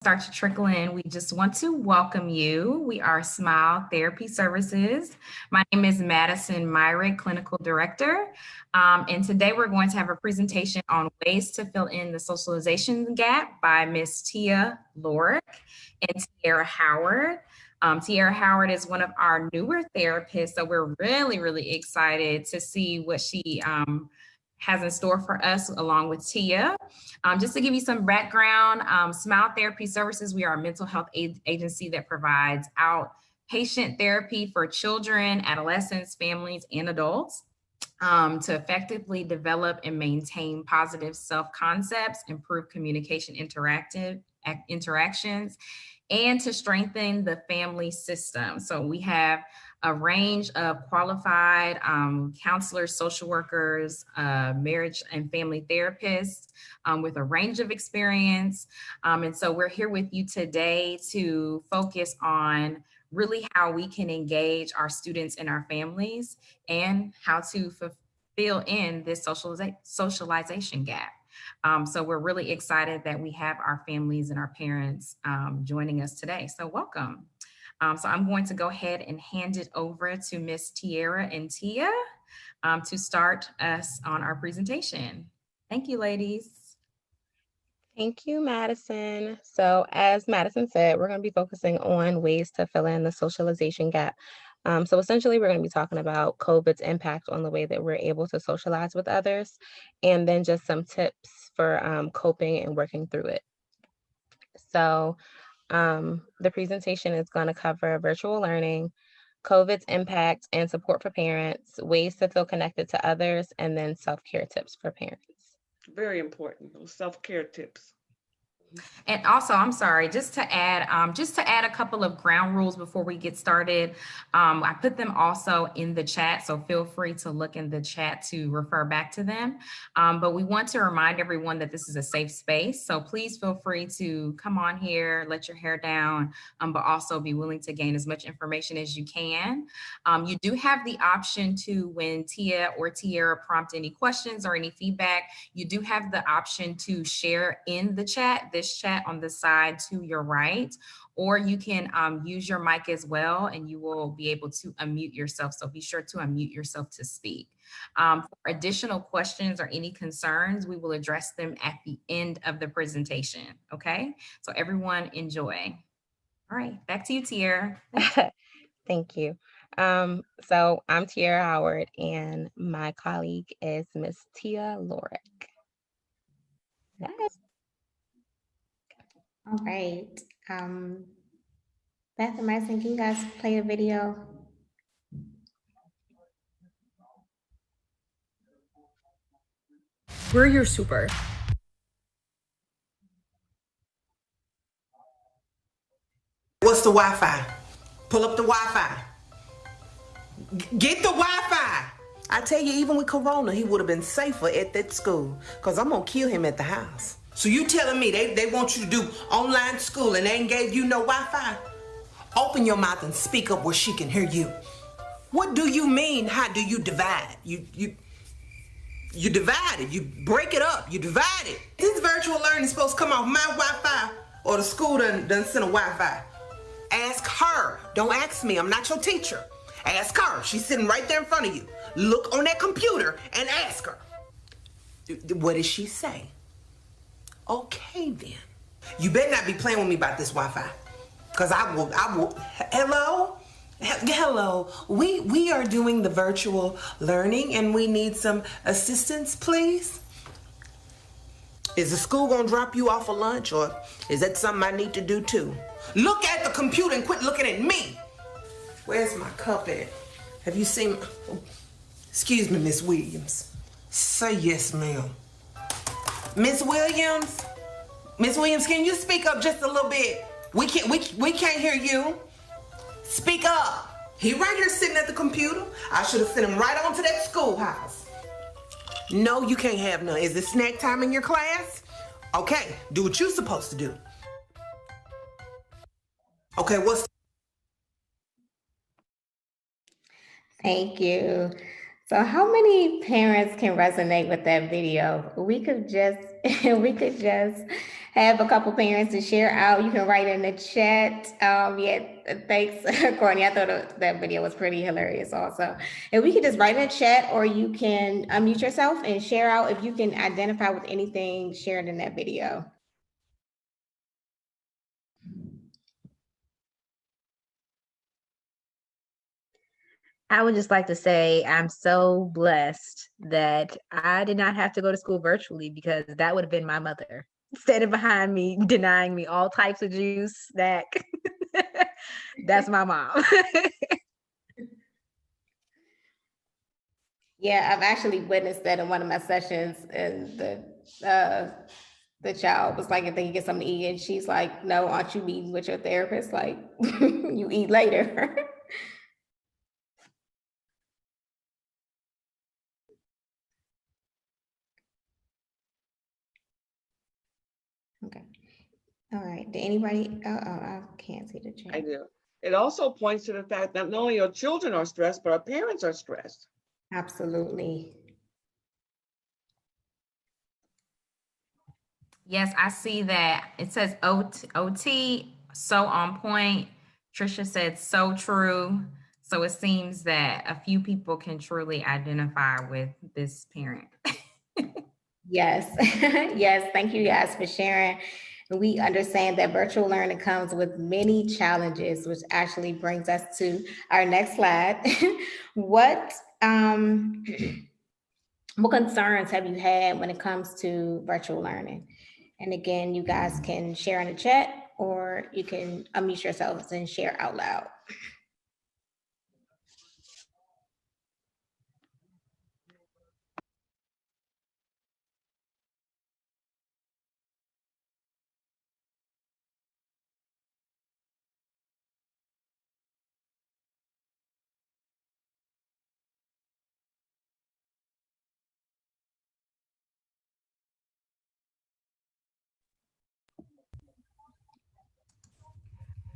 Start to trickle in, we just want to welcome you. We are Smile Therapy Services. My name is Madison Myrick, Clinical Director. And today we're going to have a presentation on ways to fill in the socialization gap by Miss Tia Lorick and Tiara Howard. Tiara Howard is one of our newer therapists, so we're really excited to see what she has in store for us along with Tia. Just to give you some background, Smile Therapy Services, we are a mental health agency that provides outpatient therapy for children, adolescents, families, and adults to effectively develop and maintain positive self-concepts, improve communication interactions, and to strengthen the family system. So we have a range of qualified counselors, social workers, marriage and family therapists with a range of experience. And so we're here with you today to focus on really how we can engage our students and our families and how to fill in this socialization gap. So we're really excited that we have our families and our parents joining us today. So welcome. So I'm going to go ahead and hand it over to Miss Tiara and Tia to start us on our presentation. Thank you, ladies. Thank you, Madison. So as Madison said, we're going to be focusing on ways to fill in the socialization gap. So essentially, we're going to be talking about COVID's impact on the way that we're able to socialize with others, and then just some tips for coping and working through it. So the presentation is going to cover virtual learning, COVID's impact and support for parents, ways to feel connected to others, and then self-care tips for parents. Very important, those self-care tips. And also, I'm sorry, just to add a couple of ground rules before we get started. I put them also in the chat, so feel free to look in the chat to refer back to them. But we want to remind everyone that this is a safe space, so please feel free to come on here, let your hair down, but also be willing to gain as much information as you can. You do have the option to, when Tia or Tiara prompt any questions or any feedback, you do have the option to share in the chat, this chat on the side to your right, or you can use your mic as well and you will be able to unmute yourself. So be sure to unmute yourself to speak. For additional questions or any concerns, we will address them at the end of the presentation. Okay, so everyone enjoy. All right, back to you, Tiara. Thank you. So I'm Tiara Howard and my colleague is Miss Tia Lorick. Next. All right. Beth and Madison, can you guys play a video? We're your super. What's the Wi-Fi? Pull up the Wi-Fi. Get the Wi-Fi. I tell you, even with Corona, he would have been safer at that school because I'm going to kill him at the house. So you telling me they want you to do online school and they ain't gave you no Wi-Fi? Open your mouth and speak up where she can hear you. What do you mean? How do you divide? You divide it. You break it up. You divide it. This virtual learning is supposed to come off my Wi-Fi or the school done send a Wi-Fi? Ask her. Don't ask me. I'm not your teacher. Ask her. She's sitting right there in front of you. Look on that computer and ask her. What does she say? Okay, then. You better not be playing with me about this Wi-Fi. Because I will, hello? Hello, we are doing the virtual learning and we need some assistance, please. Is the school gonna drop you off for lunch or is that something I need to do too? Look at the computer and quit looking at me. Where's my cup at? Have you seen, excuse me, Miss Williams. Say yes, ma'am. Miss Williams? Miss Williams, can you speak up just a little bit? We can't hear you. Speak up. He right here sitting at the computer. I should have sent him right on to that schoolhouse. No, you can't have none. Is it snack time in your class? Okay, do what you're supposed to do. Okay, what's... Thank you. So how many parents can resonate with that video? We could just we could just have a couple parents to share out. You can write in the chat. Yeah, thanks, Courtney. I thought that video was pretty hilarious also. And we could just write in the chat, or you can unmute yourself and share out if you can identify with anything shared in that video. I would just like to say I'm so blessed that I did not have to go to school virtually, because that would have been my mother standing behind me, denying me all types of juice, snack. That's my mom. Yeah, I've actually witnessed that in one of my sessions, and the child was like, "I think you get something to eat," and she's like, "No, aren't you meeting with your therapist? Like, you eat later." Okay. All right. Did anybody? Oh, I can't see the chat. I do. It also points to the fact that not only our children are stressed, but our parents are stressed. Absolutely. Yes, I see that. It says OT, so on point. Trisha said so true. So it seems that a few people can truly identify with this parent. Yes. Yes. Thank you guys for sharing. We understand that virtual learning comes with many challenges, which actually brings us to our next slide. What what concerns have you had when it comes to virtual learning? And again, you guys can share in the chat, or you can unmute yourselves and share out loud.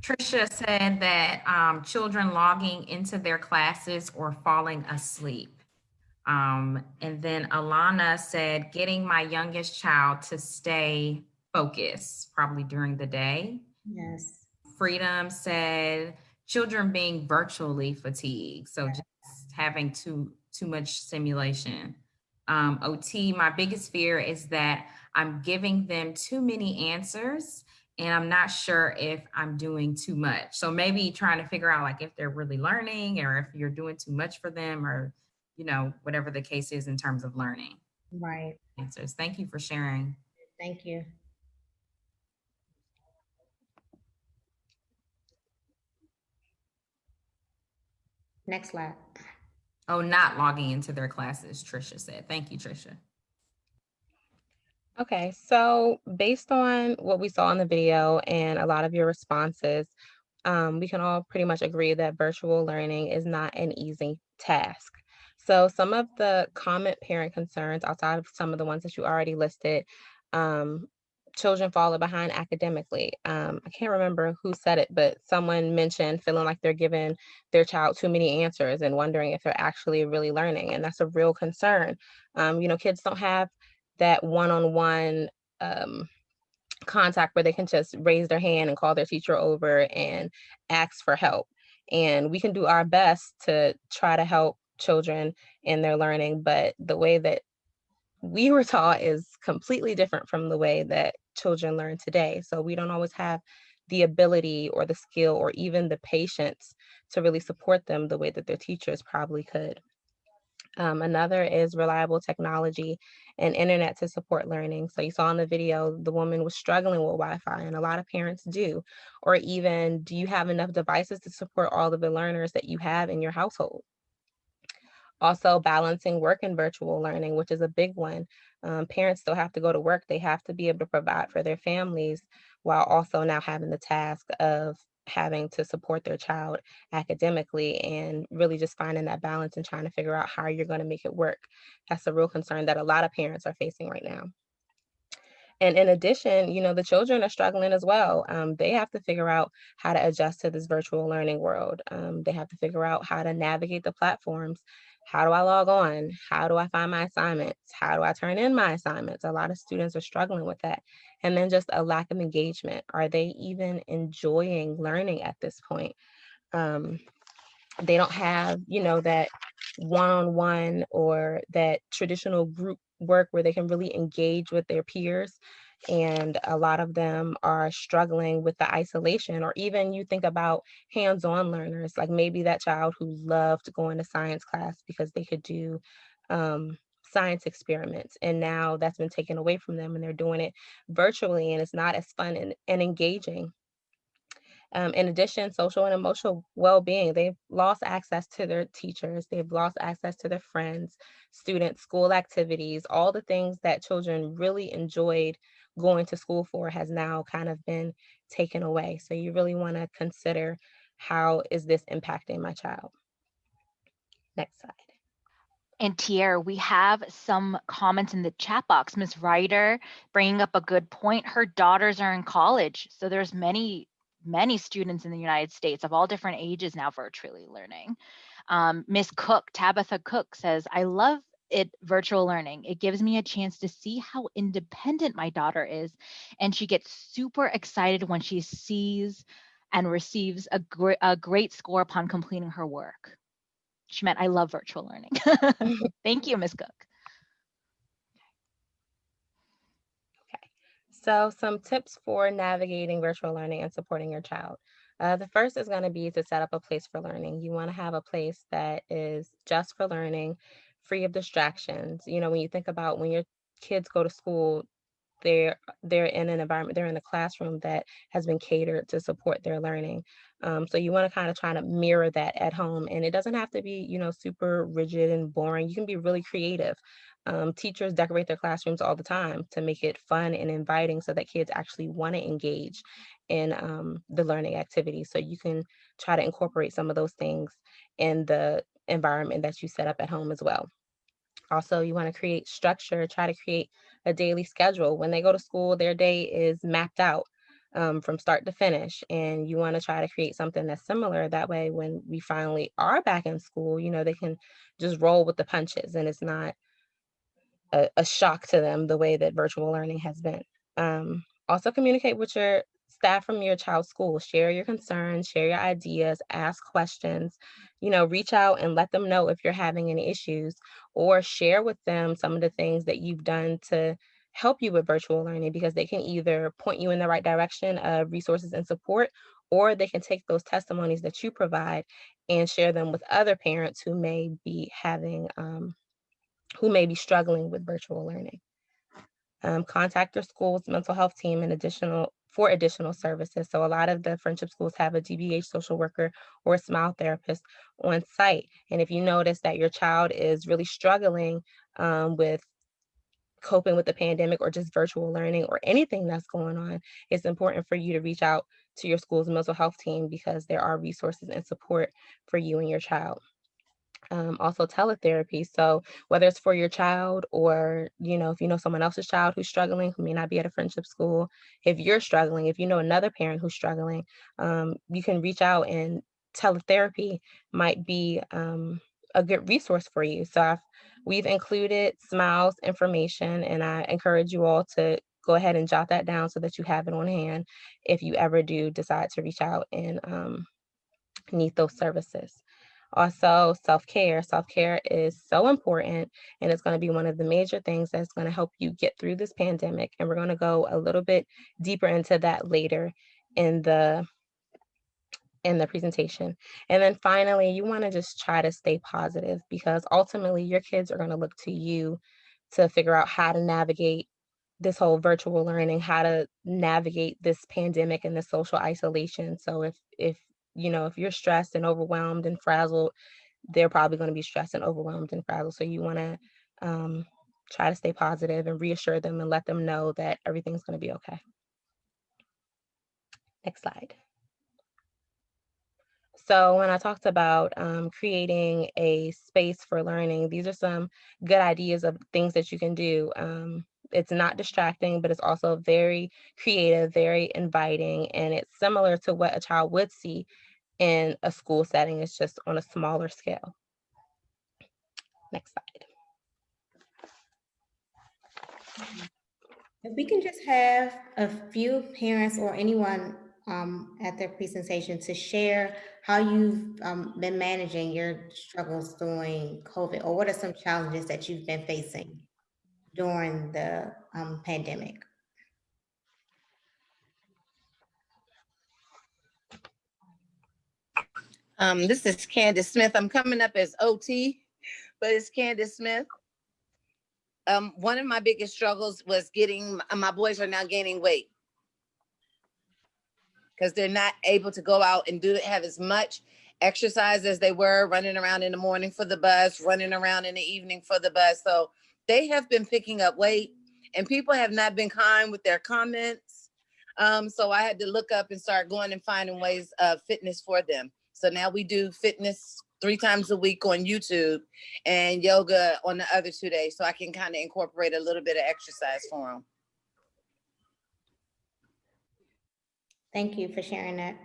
Trisha said that children logging into their classes or falling asleep. And then Alana said, getting my youngest child to stay focused, probably during the day. Yes. Freedom said, children being virtually fatigued. So just having too much simulation. OT, my biggest fear is that I'm giving them too many answers and I'm not sure if I'm doing too much. So maybe trying to figure out like if they're really learning or if you're doing too much for them, or, you know, whatever the case is in terms of learning. Right. Answers. Thank you for sharing. Thank you. Next slide. Oh, not logging into their classes, Trisha said. Thank you, Trisha. Okay, so based on what we saw in the video and a lot of your responses, we can all pretty much agree that virtual learning is not an easy task. So some of the common parent concerns, outside of some of the ones that you already listed, children falling behind academically. I can't remember who said it, but someone mentioned feeling like they're giving their child too many answers and wondering if they're actually really learning. And that's a real concern. You know, kids don't have that one-on-one contact where they can just raise their hand and call their teacher over and ask for help. And we can do our best to try to help children in their learning, but the way that we were taught is completely different from the way that children learn today. So we don't always have the ability or the skill or even the patience to really support them the way that their teachers probably could. Another is reliable technology and internet to support learning. So you saw in the video, the woman was struggling with Wi-Fi, and a lot of parents do. Or even, do you have enough devices to support all of the learners that you have in your household? Also balancing work and virtual learning, which is a big one. Parents still have to go to work. They have to be able to provide for their families while also now having the task of having to support their child academically, and really just finding that balance and trying to figure out how you're going to make it work. That's a real concern that a lot of parents are facing right now. And in addition, you know, the children are struggling as well. They have to figure out how to adjust to this virtual learning world. They have to figure out how to navigate the platforms, how do I log on? How do I find my assignments? How do I turn in my assignments? A lot of students are struggling with that. And then just a lack of engagement. Are they even enjoying learning at this point? They don't have, that one-on-one or that traditional group work where they can really engage with their peers. And a lot of them are struggling with the isolation, or even you think about hands-on learners, like maybe that child who loved going to science class because they could do science experiments, and now that's been taken away from them and they're doing it virtually and it's not as fun and engaging. In addition, social and emotional well-being, they've lost access to their teachers, they've lost access to their friends, students, school activities, all the things that children really enjoyed going to school for has now kind of been taken away. So you really want to consider, how is this impacting my child? Next slide. And Tier, we have some comments in the chat box. Ms. Ryder bringing up a good point. Her daughters are in college, so there's many students in the United States of all different ages now virtually learning. Miss Cook, Tabitha Cook says, I love it, virtual learning. It gives me a chance to see how independent my daughter is, and she gets super excited when she sees and receives a great score upon completing her work. She meant, I love virtual learning. Thank you, Ms. Cook. Okay, so some tips for navigating virtual learning and supporting your child. The first is going to be to set up a place for learning. You want to have a place that is just for learning, free of distractions. When you think about when your kids go to school, they're in an environment, they're in a classroom that has been catered to support their learning. So you want to kind of try to mirror that at home, and it doesn't have to be, super rigid and boring. You can be really creative. Teachers decorate their classrooms all the time to make it fun and inviting so that kids actually want to engage in the learning activities. So you can try to incorporate some of those things in the environment that you set up at home as well. Also, you want to create structure, try to create a daily schedule. When they go to school, their day is mapped out from start to finish. And you want to try to create something that's similar. That way, when we finally are back in school, they can just roll with the punches and it's not a shock to them the way that virtual learning has been. Also, communicate with your staff from your child's school. Share your concerns, share your ideas, ask questions, reach out and let them know if you're having any issues, or share with them some of the things that you've done to help you with virtual learning, because they can either point you in the right direction of resources and support, or they can take those testimonies that you provide and share them with other parents who may be having who may be struggling with virtual learning. Contact your school's mental health team for additional services. So a lot of the friendship schools have a DBH social worker or a smile therapist on site. And if you notice that your child is really struggling with coping with the pandemic or just virtual learning or anything that's going on, it's important for you to reach out to your school's mental health team, because there are resources and support for you and your child. Also teletherapy. So whether it's for your child, or, if you know someone else's child who's struggling, who may not be at a friendship school, if you're struggling, if you know another parent who's struggling, you can reach out, and teletherapy might be a good resource for you. So we've included Smile's information, and I encourage you all to go ahead and jot that down so that you have it on hand if you ever do decide to reach out and need those services. Also, self-care. Self-care is so important, and it's going to be one of the major things that's going to help you get through this pandemic. And we're going to go a little bit deeper into that later in the presentation. And then finally, you want to just try to stay positive, because ultimately your kids are going to look to you to figure out how to navigate this whole virtual learning, how to navigate this pandemic and the social isolation. So if you're stressed and overwhelmed and frazzled, they're probably going to be stressed and overwhelmed and frazzled. So you want to try to stay positive and reassure them and let them know that everything's going to be okay. Next slide. So when I talked about creating a space for learning, these are some good ideas of things that you can do. It's not distracting, but it's also very creative, very inviting, and it's similar to what a child would see in a school setting. It's just on a smaller scale. Next slide. If we can just have a few parents or anyone at their presentation to share how you've been managing your struggles during COVID, or what are some challenges that you've been facing during the pandemic? This is Candace Smith. I'm coming up as OT, but it's Candace Smith. One of my biggest struggles was getting, my boys are now gaining weight because they're not able to go out and have as much exercise as they were, running around in the morning for the bus, running around in the evening for the bus. So they have been picking up weight, and people have not been kind with their comments. So I had to look up and start going and finding ways of fitness for them. So now we do fitness 3 times a week on YouTube and yoga on the other 2 days. So I can kind of incorporate a little bit of exercise for them. Thank you for sharing that.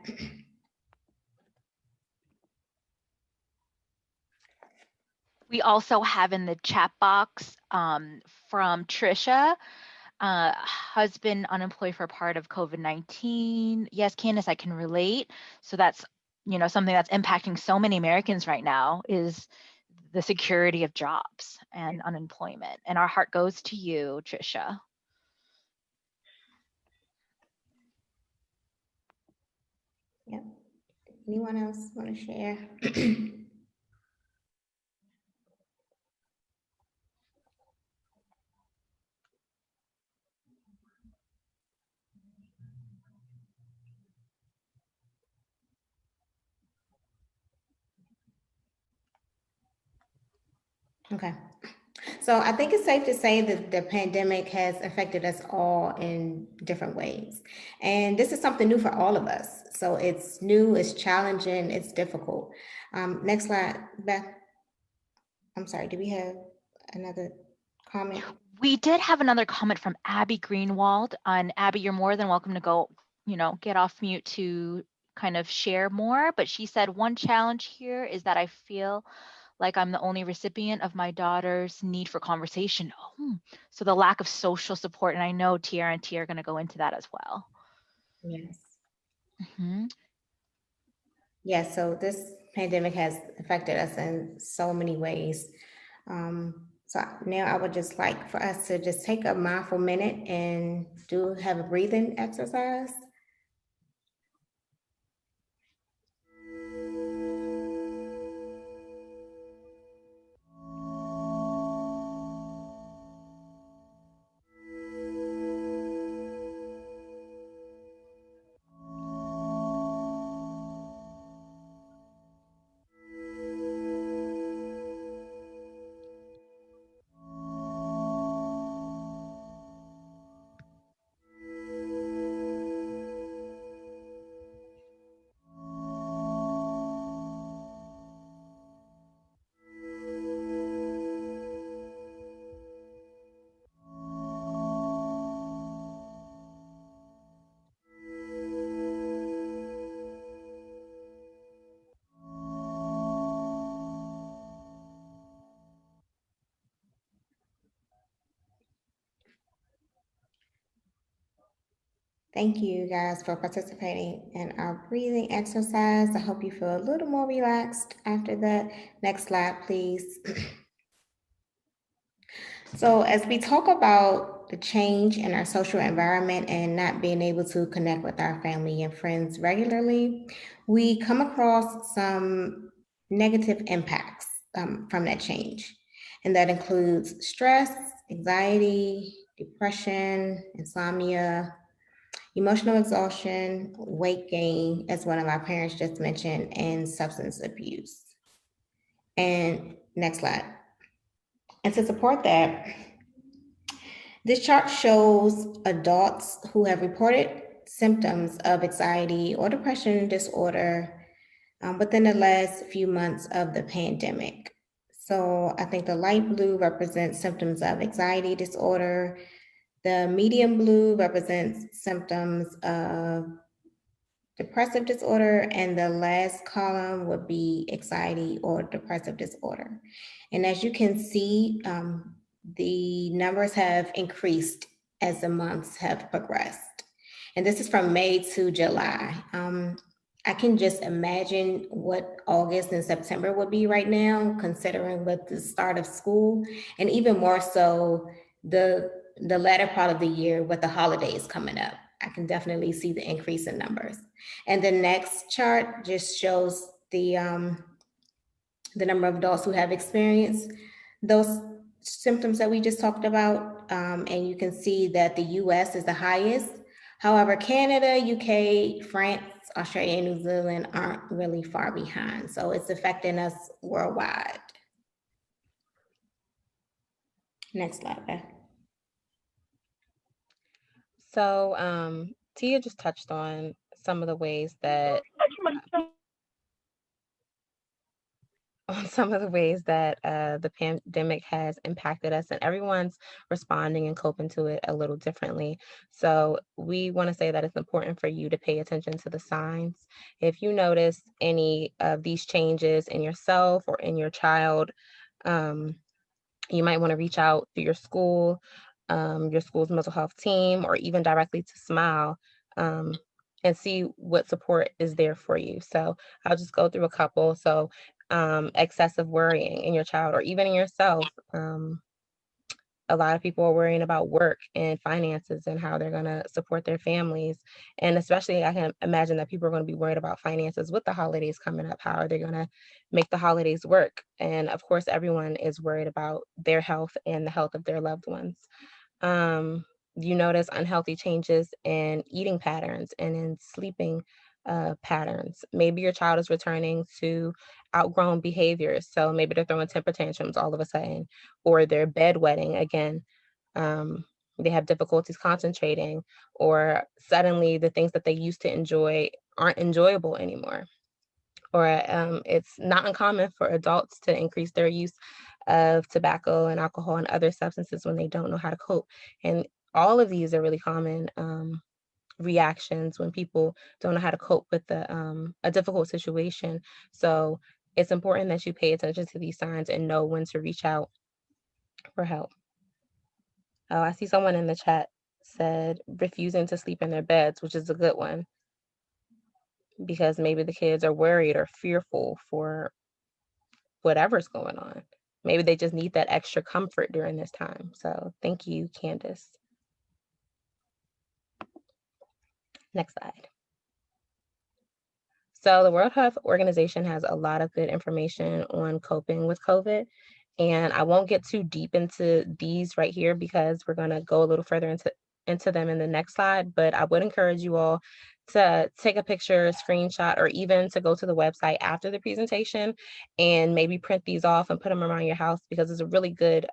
We also have in the chat box from Trisha, husband unemployed for part of COVID-19. Yes, Candace, I can relate. So that's, something that's impacting so many Americans right now is the security of jobs and unemployment. And our heart goes to you, Trisha. Yep. Anyone else want to share? Okay. So I think it's safe to say that the pandemic has affected us all in different ways. And this is something new for all of us. So it's new, it's challenging, it's difficult. Next slide, Beth. I'm sorry, do we have another comment? We did have another comment from Abby Greenwald. And Abby, you're more than welcome to go, get off mute to kind of share more. But she said, one challenge here is that I feel like I'm the only recipient of my daughter's need for conversation. So the lack of social support. And I know Tiara and Tia are going to go into that as well. Yes. Mm-hmm. Yes, so this pandemic has affected us in so many ways. So now I would just like for us to just take a mindful minute and have a breathing exercise. Thank you guys for participating in our breathing exercise. I hope you feel a little more relaxed after that. Next slide, please. So as we talk about the change in our social environment and not being able to connect with our family and friends regularly, we come across some negative impacts from that change. And that includes stress, anxiety, depression, insomnia, emotional exhaustion, weight gain, as one of our parents just mentioned, and substance abuse. And next slide. And to support that, this chart shows adults who have reported symptoms of anxiety or depression disorder within the last few months of the pandemic. So I think the light blue represents symptoms of anxiety disorder. The medium blue represents symptoms of depressive disorder, and the last column would be anxiety or depressive disorder. And as you can see, the numbers have increased as the months have progressed. And this is from May to July. I can just imagine what August and September would be right now, considering with the start of school, and even more so the latter part of the year with the holidays coming up. I can definitely see the increase in numbers. And the next chart just shows the number of adults who have experienced those symptoms that we just talked about. And you can see that the US is the highest. However, Canada, UK, France, Australia, and New Zealand aren't really far behind. So it's affecting us worldwide. Next slide, Beth. So Tia just touched on some of the ways that the pandemic has impacted us, and everyone's responding and coping to it a little differently. So we want to say that it's important for you to pay attention to the signs. If you notice any of these changes in yourself or in your child, you might want to reach out to your school's mental health team, or even directly to Smile, and see what support is there for you. So I'll just go through a couple. So excessive worrying in your child or even in yourself. A lot of people are worrying about work and finances and how they're going to support their families. And especially, I can imagine that people are going to be worried about finances with the holidays coming up. How are they going to make the holidays work? And of course, everyone is worried about their health and the health of their loved ones. You notice unhealthy changes in eating patterns and in sleeping patterns. Maybe your child is returning to outgrown behaviors. So maybe they're throwing temper tantrums all of a sudden, or they're bedwetting again. They have difficulties concentrating, or suddenly the things that they used to enjoy aren't enjoyable anymore. Or it's not uncommon for adults to increase their use of tobacco and alcohol and other substances when they don't know how to cope. And all of these are really common reactions when people don't know how to cope with a difficult situation. So it's important that you pay attention to these signs and know when to reach out for help. Oh, I see someone in the chat said refusing to sleep in their beds, which is a good one, because maybe the kids are worried or fearful for whatever's going on. Maybe they just need that extra comfort during this time. So thank you, Candace. Next slide. So the World Health Organization has a lot of good information on coping with COVID. And I won't get too deep into these right here because we're going to go a little further into them in the next slide. But I would encourage you all to take a picture, screenshot, or even to go to the website after the presentation and maybe print these off and put them around your house, because it's a really good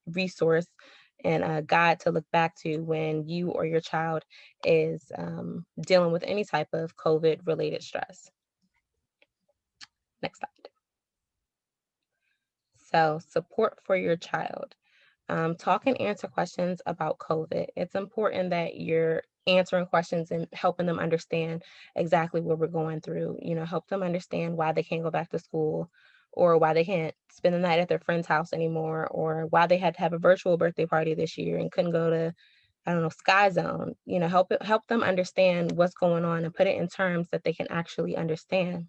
resource and a guide to look back to when you or your child is dealing with any type of COVID-related stress. Next slide. So support for your child. Talk and answer questions about COVID. It's important that you're answering questions and helping them understand exactly what we're going through. Help them understand why they can't go back to school, or why they can't spend the night at their friend's house anymore, or why they had to have a virtual birthday party this year and couldn't go to, Sky Zone. Help them understand what's going on and put it in terms that they can actually understand.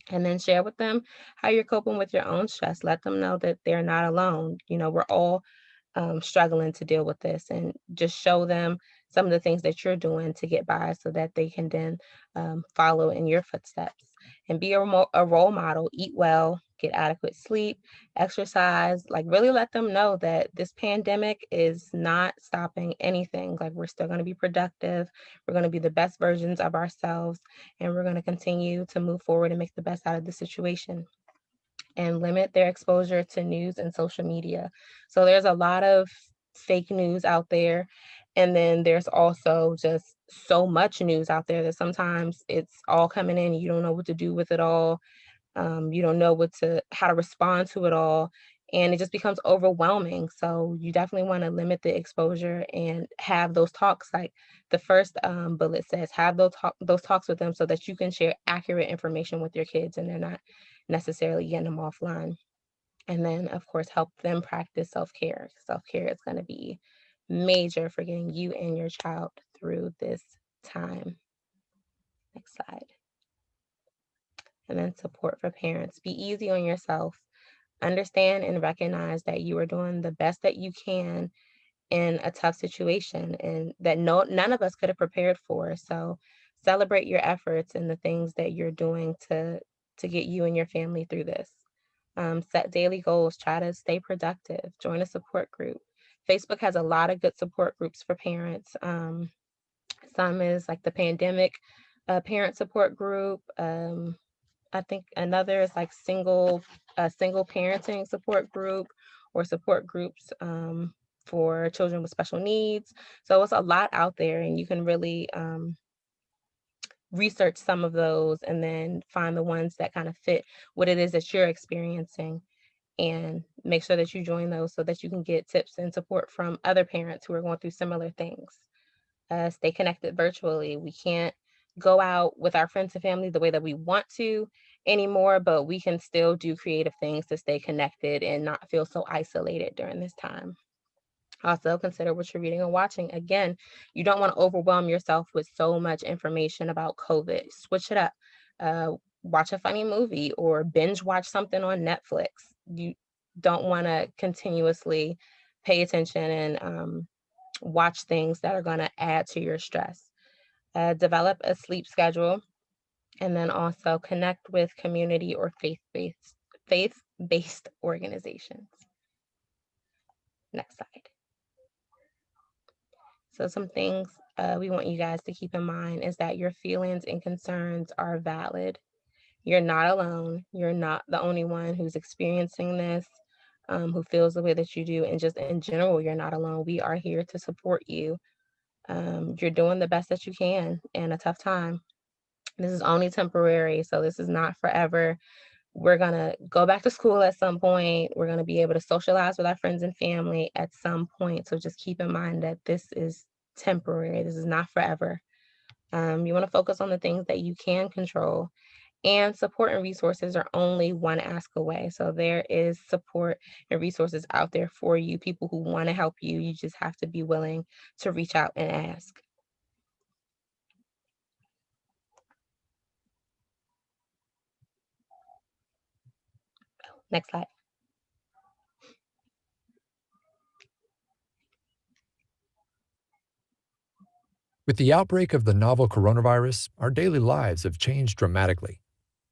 And then share with them how you're coping with your own stress. Let them know that they're not alone. We're all struggling to deal with this, and just show them some of the things that you're doing to get by so that they can then follow in your footsteps. And be a role model. Eat well, get adequate sleep, exercise. Really let them know that this pandemic is not stopping anything. We're still going to be productive. We're going to be the best versions of ourselves, and we're going to continue to move forward and make the best out of the situation. And limit their exposure to news and social media. So there's a lot of fake news out there. And then there's also just so much news out there that sometimes it's all coming in. You don't know what to do with it all. You don't know how to respond to it all. and it just becomes overwhelming. So you definitely want to limit the exposure and have those talks. Like the first bullet says, have those talks with them so that you can share accurate information with your kids and they're not necessarily getting them offline. And then, of course, help them practice self-care. Self-care is going to be major for getting you and your child through this time. Next slide. And then support for parents. Be easy on yourself. Understand and recognize that you are doing the best that you can in a tough situation and that none of us could have prepared for. So celebrate your efforts and the things that you're doing to get you and your family through this. Set daily goals, try to stay productive, join a support group. Facebook has a lot of good support groups for parents. Some is like the pandemic parent support group. I think another is like single parenting support group or support groups for children with special needs. So it's a lot out there, and you can really research some of those and then find the ones that kind of fit what it is that you're experiencing and make sure that you join those so that you can get tips and support from other parents who are going through similar things. Stay connected virtually. We can't go out with our friends and family the way that we want to anymore, but we can still do creative things to stay connected and not feel so isolated during this time. Also, consider what you're reading and watching. Again, you don't want to overwhelm yourself with so much information about COVID. Switch it up. Watch a funny movie or binge watch something on Netflix. You don't want to continuously pay attention and watch things that are going to add to your stress. Develop a sleep schedule, and then also connect with community or faith-based organizations. Next slide. So some things we want you guys to keep in mind is that your feelings and concerns are valid. You're not alone. You're not the only one who's experiencing this, who feels the way that you do. And just in general, you're not alone. We are here to support you. You're doing the best that you can in a tough time. This is only temporary, so this is not forever. We're going to go back to school at some point. We're going to be able to socialize with our friends and family at some point. So just keep in mind that this is temporary. This is not forever. You want to focus on the things that you can control, and support and resources are only one ask away. So there is support and resources out there for you, people who want to help you. You just have to be willing to reach out and ask. Next slide. With the outbreak of the novel coronavirus, our daily lives have changed dramatically.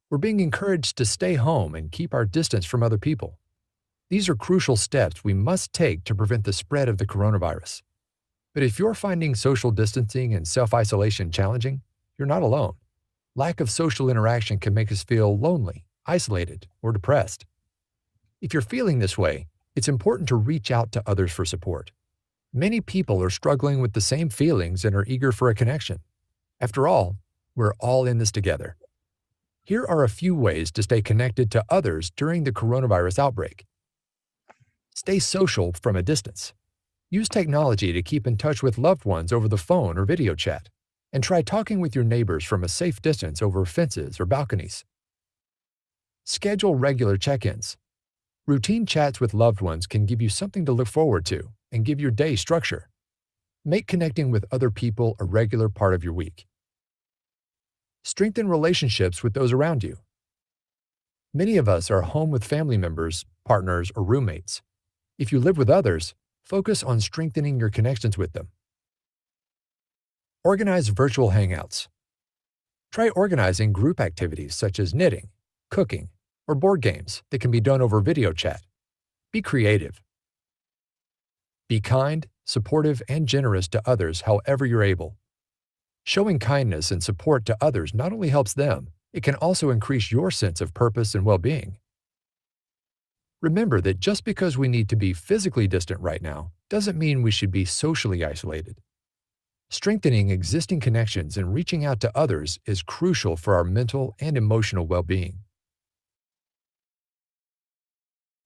We're being encouraged to stay home and keep our distance from other people. These are crucial steps we must take to prevent the spread of the coronavirus. But if you're finding social distancing and self-isolation challenging, you're not alone. Lack of social interaction can make us feel lonely, isolated, or depressed. If you're feeling this way, it's important to reach out to others for support. Many people are struggling with the same feelings and are eager for a connection. After all, we're all in this together. Here are a few ways to stay connected to others during the coronavirus outbreak. Stay social from a distance. Use technology to keep in touch with loved ones over the phone or video chat, and try talking with your neighbors from a safe distance over fences or balconies. Schedule regular check-ins. Routine chats with loved ones can give you something to look forward to and give your day structure. Make connecting with other people a regular part of your week. Strengthen relationships with those around you. Many of us are home with family members, partners, or roommates. If you live with others, focus on strengthening your connections with them. Organize virtual hangouts. Try organizing group activities such as knitting, cooking, or board games that can be done over video chat. Be creative. Be kind, supportive, and generous to others however you're able. Showing kindness and support to others not only helps them, it can also increase your sense of purpose and well-being. Remember that just because we need to be physically distant right now doesn't mean we should be socially isolated. Strengthening existing connections and reaching out to others is crucial for our mental and emotional well-being.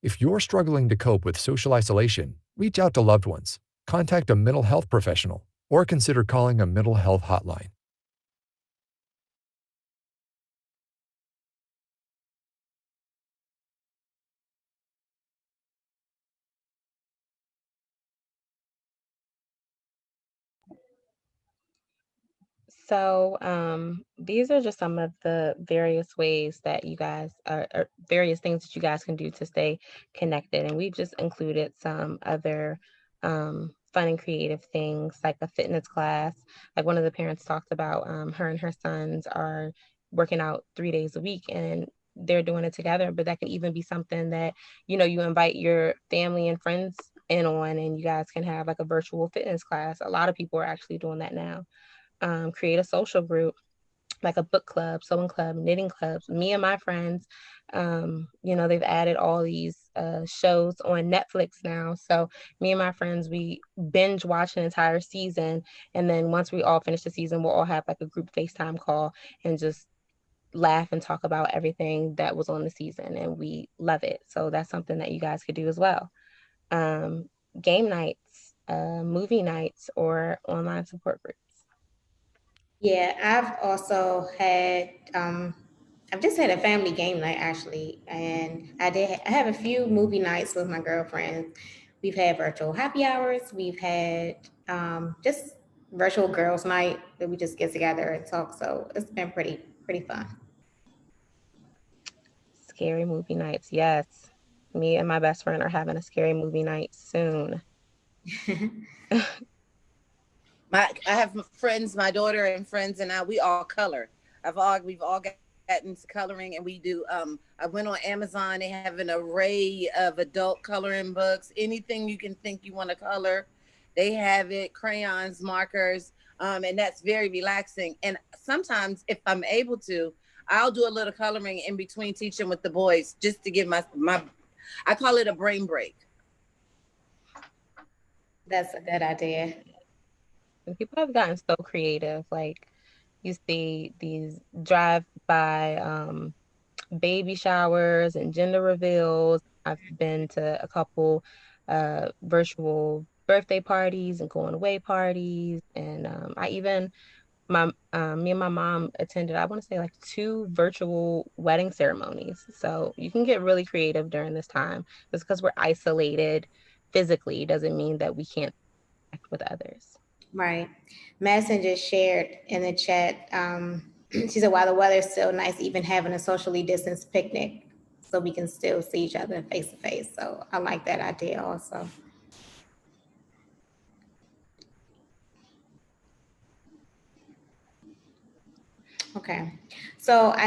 If you're struggling to cope with social isolation, reach out to loved ones, contact a mental health professional, or consider calling a mental health hotline. So, these are just some of the various ways that you guys or various things that you guys can do to stay connected. And we've just included some other fun and creative things like a fitness class. Like one of the parents talked about, her and her sons are working out 3 days a week and they're doing it together. But that can even be something that, you invite your family and friends in on, and you guys can have like a virtual fitness class. A lot of people are actually doing that now. Create a social group like a book club, sewing club, knitting clubs. Me and my friends, they've added all these shows on Netflix now. So me and my friends, we binge watch an entire season. And then once we all finish the season, we'll all have like a group FaceTime call and just laugh and talk about everything that was on the season. And we love it. So that's something that you guys could do as well. Um, Game nights, movie nights, or online support groups. Yeah, I've also had I've just had a family game night actually, and I have a few movie nights with my girlfriends. We've had virtual happy hours. We've had just virtual girls night that we just get together and talk. So it's been pretty fun. Scary movie nights. Yes. Me and my best friend are having a scary movie night soon. I have friends, my daughter and friends, and we all color. We've all gotten into coloring, and we do. I went on Amazon. They have an array of adult coloring books. Anything you can think you want to color, they have it. Crayons, markers, and that's very relaxing. And sometimes, if I'm able to, I'll do a little coloring in between teaching with the boys, just to give my I call it a brain break. That's a good idea. And people have gotten so creative. Like you see these drive-by baby showers and gender reveals. I've been to a couple virtual birthday parties and going away parties. And me and my mom attended, I want to say like 2 virtual wedding ceremonies. So you can get really creative during this time. Just because we're isolated physically doesn't mean that we can't connect with others. Right. Madison just shared in the chat. She said, while the weather's still nice, even having a socially distanced picnic so we can still see each other face to face. So I like that idea also. Okay. So I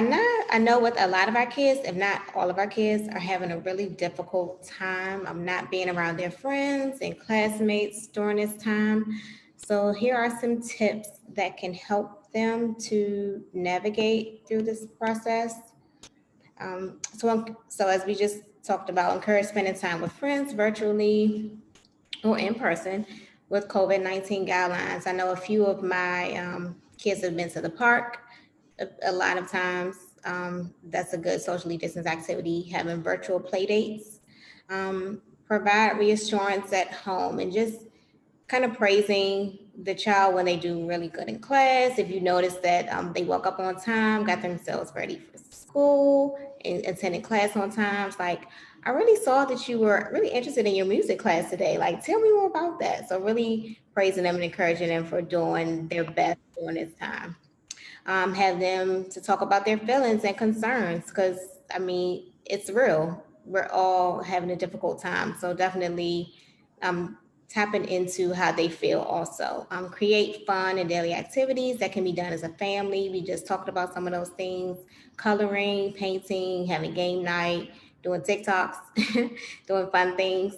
know with a lot of our kids, if not all of our kids, are having a really difficult time. I'm not being around their friends and classmates during this time. So here are some tips that can help them to navigate through this process. So as we just talked about, encourage spending time with friends virtually or in person with COVID-19 guidelines. I know a few of my kids have been to the park a lot of times. That's a good socially distanced activity, having virtual play dates. Provide reassurance at home and just kind of praising the child when they do really good in class. If you notice that they woke up on time, got themselves ready for school, and attended class on time, it's like, I really saw that you were really interested in your music class today. Like, tell me more about that. So really praising them and encouraging them for doing their best during this time. Have them to talk about their feelings and concerns, because I mean, it's real. We're all having a difficult time. So definitely tapping into how they feel also. Create fun and daily activities that can be done as a family. We just talked about some of those things: coloring, painting, having game night, doing TikToks, doing fun things.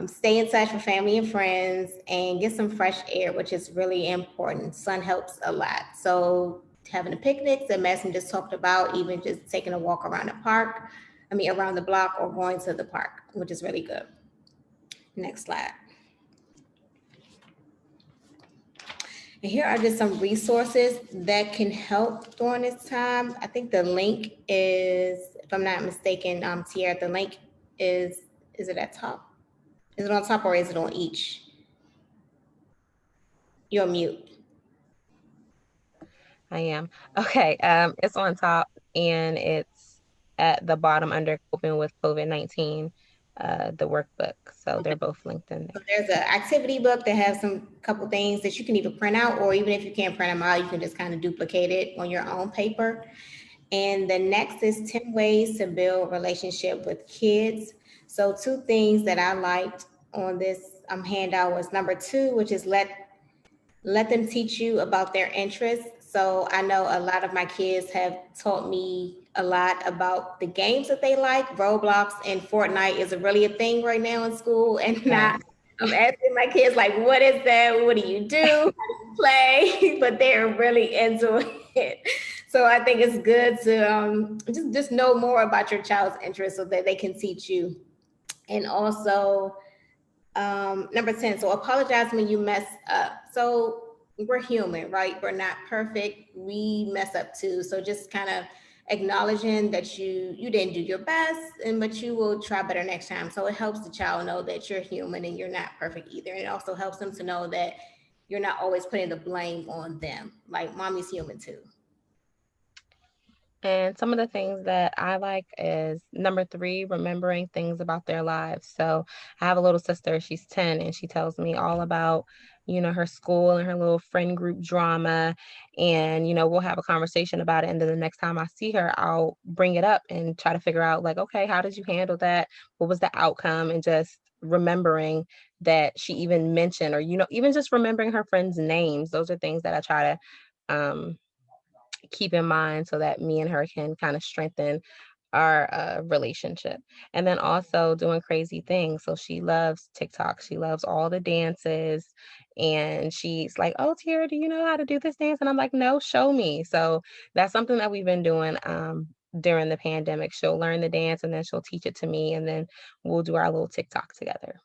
Stay in touch with family and friends and get some fresh air, which is really important. Sun helps a lot. So having a picnic that Madison just talked about, even just taking a walk around the park, around the block, or going to the park, which is really good. Next slide. And here are just some resources that can help during this time. I think the link is, if I'm not mistaken, Tierra, the link is Is it at top? Is it on top or is it on each? You're on mute. I am. Okay, it's on top and it's at the bottom under coping with COVID-19, the workbook. So they're both linked in So there. there's an activity book that has some couple things that you can either print out, or even if you can't print them out, you can just kind of duplicate it on your own paper. And the next is 10 ways to build relationship with kids. So two things that I liked on this handout was number 2, which is let them teach you about their interests. So I know a lot of my kids have taught me a lot about the games that they like. Roblox and Fortnite is really a thing right now in school. And Yes. I'm asking my kids, like, what is that? What do you do? How do you play? But they're really into it. So I think it's good to just know more about your child's interests so that they can teach you. And also, number 10, so apologize when you mess up. So we're human, right? We're not perfect. We mess up too. So just kind of acknowledging that you didn't do your best, but you will try better next time. So it helps the child know that you're human and you're not perfect either. And it also helps them to know that you're not always putting the blame on them. Like, mommy's human too. And some of the things that I like is number 3, remembering things about their lives. So I have a little sister, she's 10, and she tells me all about, her school and her little friend group drama. And, we'll have a conversation about it. And then the next time I see her, I'll bring it up and try to figure out, like, okay, how did you handle that? What was the outcome? And just remembering that she even mentioned, or, even just remembering her friends' names. Those are things that I try to keep in mind so that me and her can kind of strengthen our relationship. And then also doing crazy things. So she loves TikTok. She loves all the dances. And she's like, oh, Tiara, do you know how to do this dance? And I'm like, no, show me. So that's something that we've been doing during the pandemic. She'll learn the dance and then she'll teach it to me. And then we'll do our little TikTok together.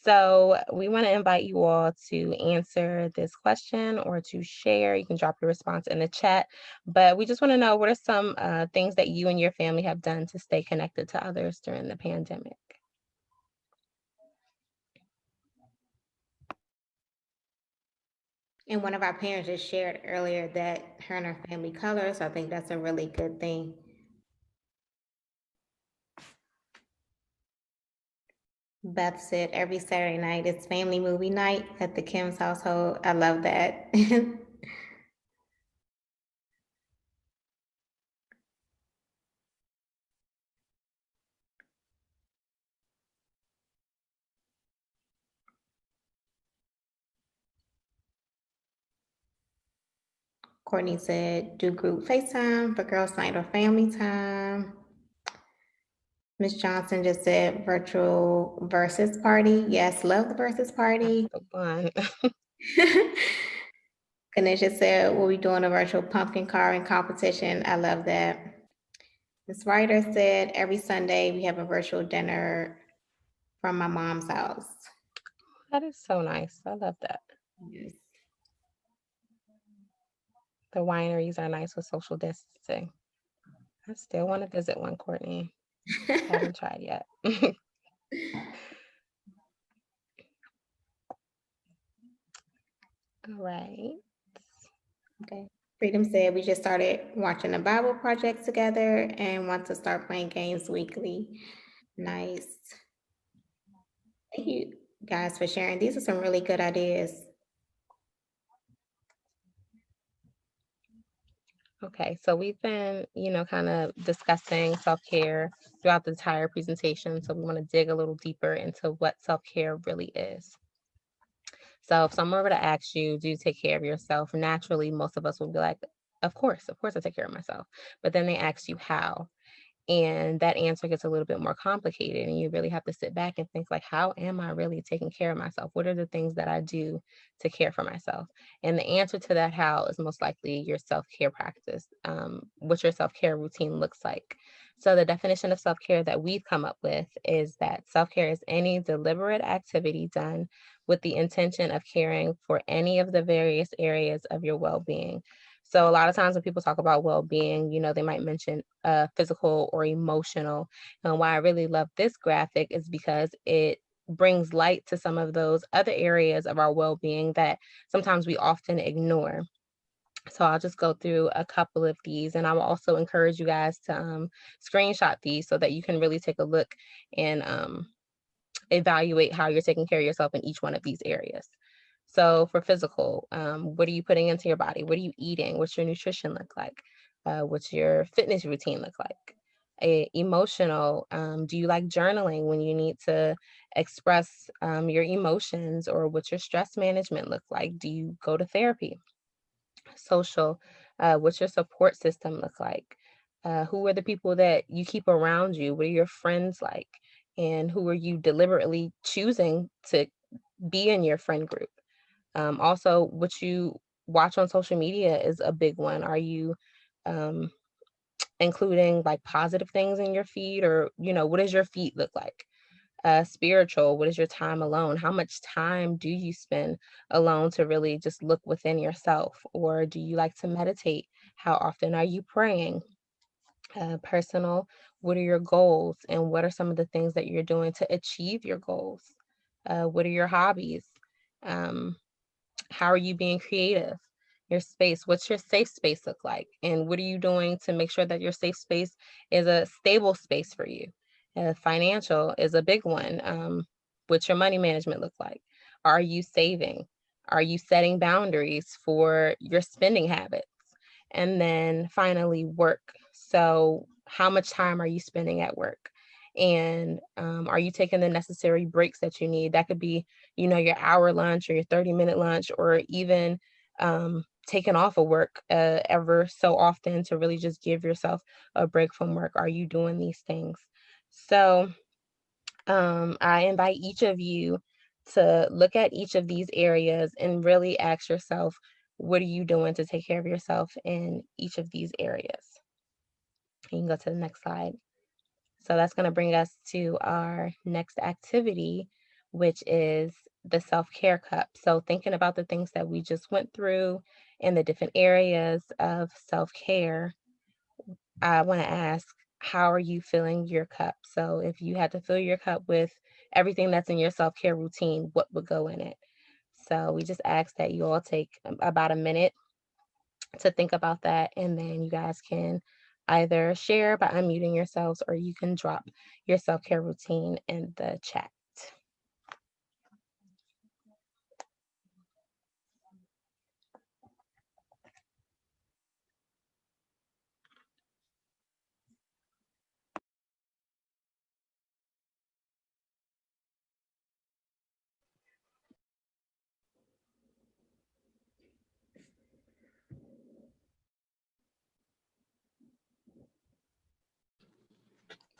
So we want to invite you all to answer this question or to share. You can drop your response in the chat, but we just want to know, what are some things that you and your family have done to stay connected to others during the pandemic? And one of our parents just shared earlier that her and her family colors. So I think that's a really good thing. Beth said every Saturday night is family movie night at the Kim's household. I love that. Courtney said do group FaceTime for girls' night or family time. Miss Johnson just said virtual versus party. Yes, love the versus party. That's the one. Kanisha said we'll be doing a virtual pumpkin carving competition. I love that. Ms. Ryder said every Sunday we have a virtual dinner from my mom's house. That is so nice. I love that. Yes. The wineries are nice with social distancing. I still want to visit one, Courtney. Haven't tried yet. All right. Okay. Freedom said we just started watching a Bible project together and want to start playing games weekly. Nice. Thank you guys for sharing. These are some really good ideas. Okay, so we've been, kind of discussing self-care throughout the entire presentation. So we want to dig a little deeper into what self-care really is. So if someone were to ask you, do you take care of yourself? Naturally, most of us would be like, of course I take care of myself. But then they ask you how. And that answer gets a little bit more complicated, and you really have to sit back and think, like, how am I really taking care of myself? What are the things that I do to care for myself? And the answer to that how is most likely your self-care practice, what your self-care routine looks like. So the definition of self-care that we've come up with is that self-care is any deliberate activity done with the intention of caring for any of the various areas of your well-being. So a lot of times when people talk about well-being, they might mention physical or emotional. And why I really love this graphic is because it brings light to some of those other areas of our well-being that sometimes we often ignore. So I'll just go through a couple of these, and I will also encourage you guys to screenshot these so that you can really take a look and evaluate how you're taking care of yourself in each one of these areas. So for physical, what are you putting into your body? What are you eating? What's your nutrition look like? What's your fitness routine look like? Emotional, do you like journaling when you need to express your emotions, or what's your stress management look like? Do you go to therapy? Social, what's your support system look like? Who are the people that you keep around you? What are your friends like? And who are you deliberately choosing to be in your friend group? Also, what you watch on social media is a big one. Are you um, including like positive things in your feed, or, what does your feed look like? Spiritual, what is your time alone? How much time do you spend alone to really just look within yourself? Or do you like to meditate? How often are you praying? Personal, what are your goals, and what are some of the things that you're doing to achieve your goals? What are your hobbies? Um, how are you being creative? Your space, what's your safe space look like? And what are you doing to make sure that your safe space is a stable space for you? Financial is a big one. What's your money management look like? Are you saving? Are you setting boundaries for your spending habits? And then finally, work. So how much time are you spending at work? And are you taking the necessary breaks that you need? That could be, your hour lunch or your 30-minute lunch, or even taking off of work ever so often to really just give yourself a break from work. Are you doing these things? So I invite each of you to look at each of these areas and really ask yourself, what are you doing to take care of yourself in each of these areas? You can go to the next slide. So that's going to bring us to our next activity, which is the self-care cup. So thinking about the things that we just went through in the different areas of self-care, I want to ask, how are you filling your cup? So if you had to fill your cup with everything that's in your self-care routine, what would go in it? So we just ask that you all take about a minute to think about that, and then you guys can either share by unmuting yourselves, or you can drop your self-care routine in the chat.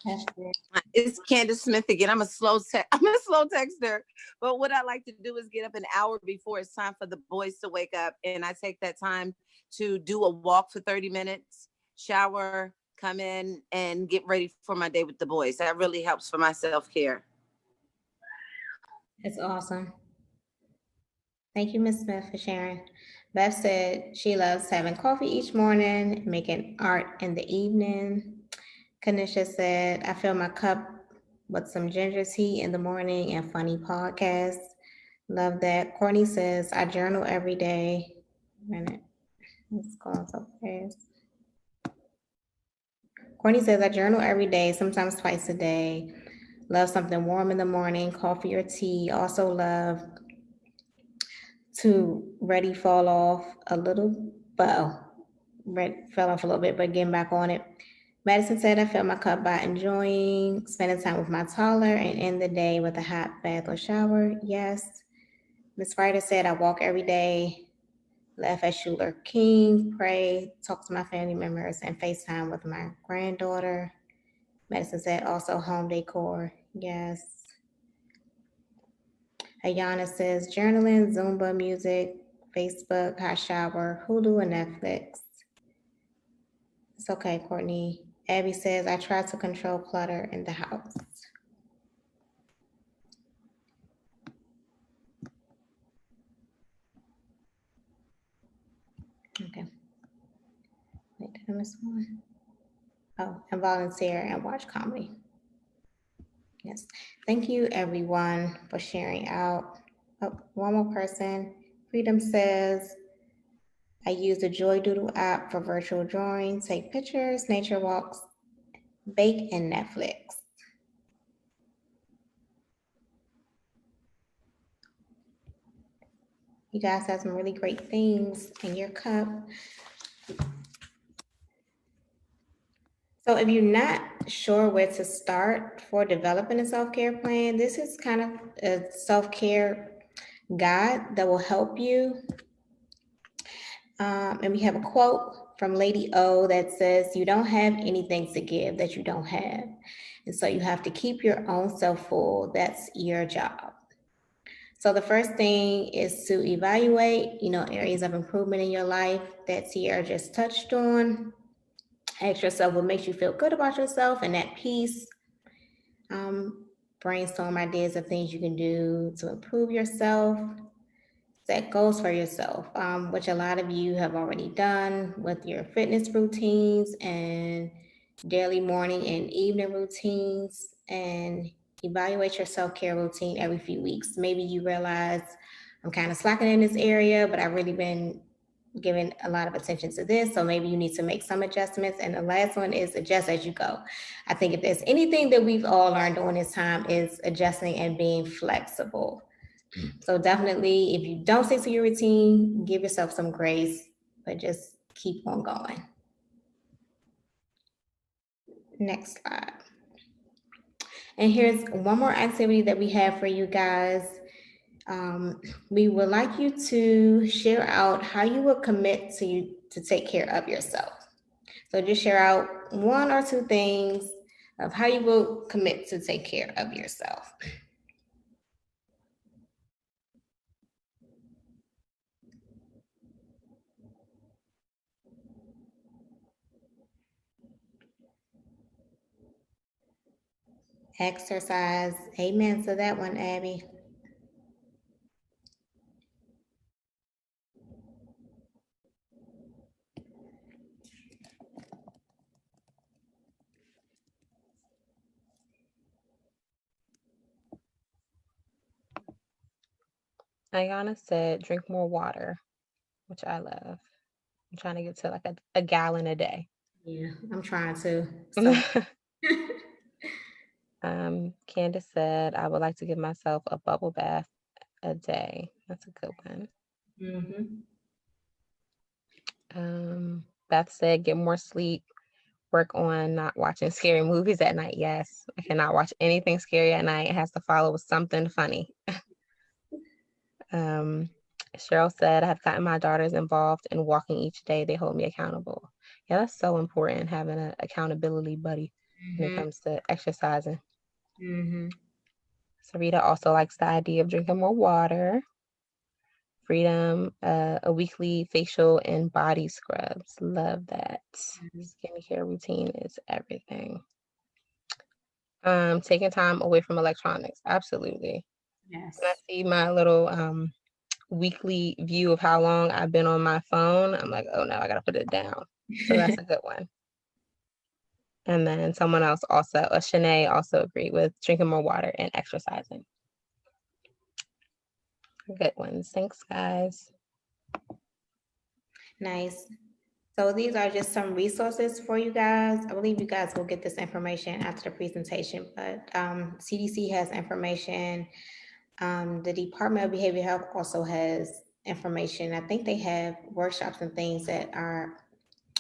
That's good. It's Candace Smith again. I'm a slow texter, but what I like to do is get up an hour before it's time for the boys to wake up, and I take that time to do a walk for 30 minutes, shower, come in, and get ready for my day with the boys. That really helps for my self-care. That's awesome. Thank you, Ms. Smith, for sharing. Beth said she loves having coffee each morning, making art in the evening. Kanisha said, I fill my cup with some ginger tea in the morning and funny podcasts. Love that. Courtney says, I journal every day. Wait a minute. It's going so fast. Courtney says, I journal every day, sometimes twice a day. Love something warm in the morning, coffee or tea. Also love to ready fall off a little, fell off a little bit, but getting back on it. Madison said, I fill my cup by enjoying spending time with my toddler and end the day with a hot bath or shower. Yes. Miss Ryder said, I walk every day, laugh at Schuler King, pray, talk to my family members, and FaceTime with my granddaughter. Madison said, also home decor. Yes. Ayana says, journaling, Zumba music, Facebook, hot shower, Hulu, and Netflix. It's okay, Courtney. Abby says, I try to control clutter in the house. Okay. Did I miss one? Oh, and volunteer and watch comedy. Yes. Thank you, everyone, for sharing out. Oh, one more person. Freedom says, I use the Joy Doodle app for virtual drawing, take pictures, nature walks, bake, and Netflix. You guys have some really great things in your cup. So if you're not sure where to start for developing a self-care plan, this is kind of a self-care guide that will help you. And we have a quote from Lady O that says, you don't have anything to give that you don't have. And so you have to keep your own self full. That's your job. So the first thing is to evaluate, areas of improvement in your life that Sierra just touched on. Ask yourself what makes you feel good about yourself and at peace. Brainstorm ideas of things you can do to improve yourself. Set goals for yourself, which a lot of you have already done with your fitness routines and daily morning and evening routines, and evaluate your self-care routine every few weeks. Maybe you realize I'm kind of slacking in this area, but I've really been giving a lot of attention to this. So maybe you need to make some adjustments. And the last one is adjust as you go. I think if there's anything that we've all learned during this time is adjusting and being flexible. So definitely, if you don't stick to your routine, give yourself some grace, but just keep on going. Next slide. And here's one more activity that we have for you guys. We would like you to share out how you will commit to take care of yourself. So just share out one or two things of how you will commit to take care of yourself. Exercise. Amen to that one, Abby. Ayana said, drink more water, which I love. I'm trying to get to like a gallon a day. Yeah, I'm trying to. So. Candace said, I would like to give myself a bubble bath a day. That's a good one. Beth said, get more sleep, work on not watching scary movies at night. Yes, I cannot watch anything scary at night. It has to follow with something funny. Cheryl said, I've gotten my daughters involved in walking each day. They hold me accountable. Yeah, that's so important, having an accountability buddy when it comes to exercising. Sarita also likes the idea of drinking more water. Freedom, a weekly facial and body scrubs. Love that. Skincare routine is everything. Taking time away from electronics. Absolutely. Yes. When I see my little weekly view of how long I've been on my phone, I'm like, oh no, I gotta put it down. So that's a good one. And then someone else also, Shanae also agreed with drinking more water and exercising. Good ones. Thanks, guys. Nice. So these are just some resources for you guys. I believe you guys will get this information after the presentation, but CDC has information. The Department of Behavioral Health also has information. I think they have workshops and things that are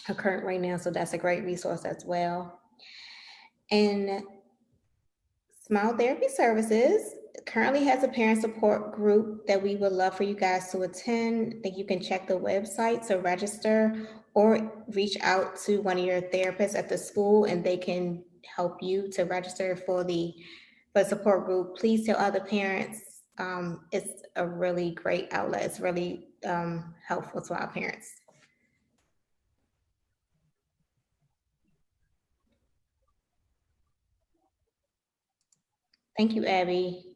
occurring right now, so that's a great resource as well. And Smile Therapy Services currently has a parent support group that we would love for you guys to attend. I think you can check the website to register or reach out to one of your therapists at the school and they can help you to register for the support group. Please tell other parents. It's a really great outlet. It's really helpful to our parents. Thank you, Abby.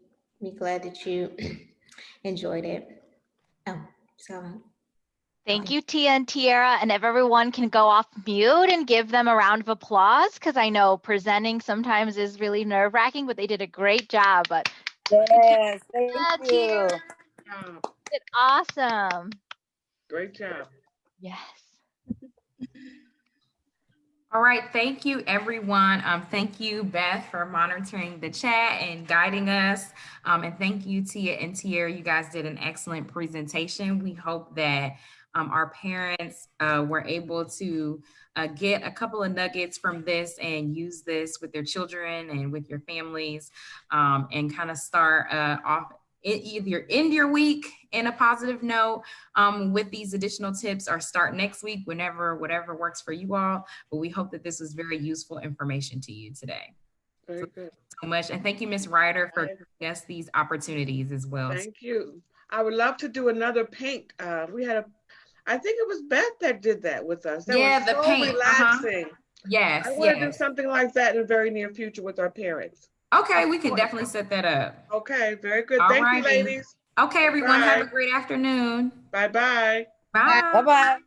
Be glad that you enjoyed it. Oh, so Thank you, Tia and Tiara. And if everyone can go off mute and give them a round of applause, because I know presenting sometimes is really nerve-wracking, but they did a great job. But Yes, thank you. Tiara did awesome. Great job. Yes. All right, thank you everyone. Thank you, Beth, for monitoring the chat and guiding us. And thank you, Tia and Tiara. You guys did an excellent presentation. We hope that our parents were able to get a couple of nuggets from this and use this with their children and with your families, and kind of start off either end your week in a positive note with these additional tips, or start next week, whatever works for you all. But we hope that this was very useful information to you today. Very good. So much. And thank you, Ms. Ryder, for giving us these opportunities as well. Thank you. I would love to do another paint. I think it was Beth that did that with us. That Yeah, was the so paint. relaxing. Yes. I want to do something like that in the very near future with our parents. Okay, we can definitely set that up. Okay, very good. All Thank righty. you, ladies. Okay, everyone, have a great afternoon. Bye-bye. Bye. Bye-bye.